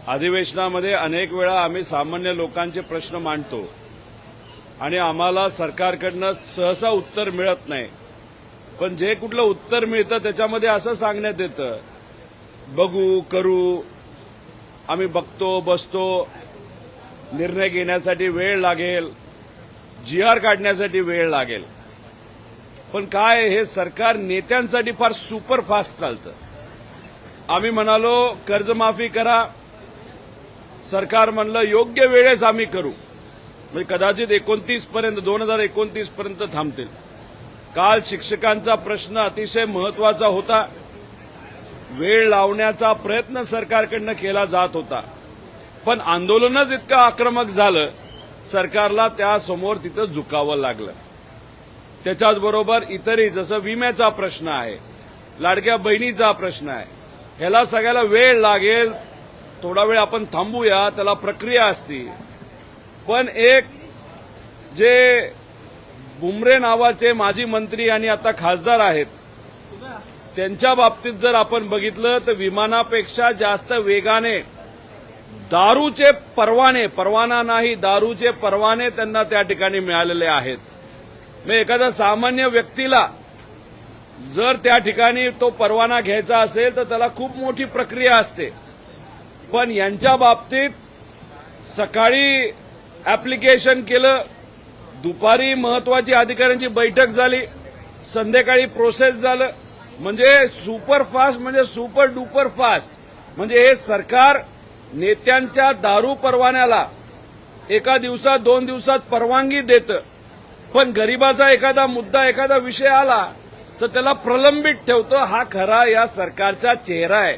अधिवेशनामध्ये अनेक वेळा आम्ही सामान्य लोकांचे प्रश्न मांडतो आणि आम्हाला सरकारकडनं सहसा उत्तर मिळत नाही. पण जे कुठलं उत्तर मिळतं त्याच्यामध्ये असं सांगण्यात येतं, बघू करू, आम्ही बघतो बसतो, निर्णय घेण्यासाठी वेळ लागेल, GR काढण्यासाठी वेळ लागेल. पण काय हे सरकार नेत्यांसाठी फार सुपरफास्ट चालतं. आम्ही म्हणालो कर्जमाफी करा, सरकार म्हणलं योग्य वेळेस आम्ही करू. म्हणजे कदाचित 2029 पर्यंत थांबतील. काल शिक्षकांचा प्रश्न अतिशय महत्वाचा होता. वेळ लावण्याचा प्रयत्न सरकारकडनं केला जात होता, पण आंदोलनच इतकं आक्रमक झालं, सरकारला त्यासमोर तिथं झुकावं लागलं. त्याच्याचबरोबर इतरही, जसं विम्याचा प्रश्न आहे, लाडक्या बहिणीचा प्रश्न आहे, ह्याला सगळ्याला वेळ लागेल, थोडा वेळ आपण थांबूया, त्याला प्रक्रिया असती. पण एक जे बुमरे नावाचे माजी मंत्री आणि आता खासदार आहेत, त्यांच्या बाबतीत जर आपण बघितलं तर विमानापेक्षा जास्त वेगाने दारूचे परवाना नाही, दारूचे परवाने त्यांना त्या ठिकाणी मिळालेले आहेत. मग एखाद्या सामान्य व्यक्तीला जर त्या ठिकाणी तो परवाना घ्यायचा असेल तर त्याला खूप मोठी प्रक्रिया असते. पण यांच्या बाबतीत सकाळी ॲप्लिकेशन केलं, दुपारी महत्वाची अधिकाऱ्यांची बैठक झाली, संध्याकाळी प्रोसेस झालं. म्हणजे सुपरफास्ट, म्हणजे सुपर डुपर फास्ट. म्हणजे हे सरकार नेत्यांच्या दारू परवान्याला एका दिवसात 2 दिवसात परवानगी देतं, पण गरिबाचा एखादा मुद्दा, एखादा विषय आला तर त्याला प्रलंबित ठेवतं. हा खरा या सरकारचा चेहरा आहे.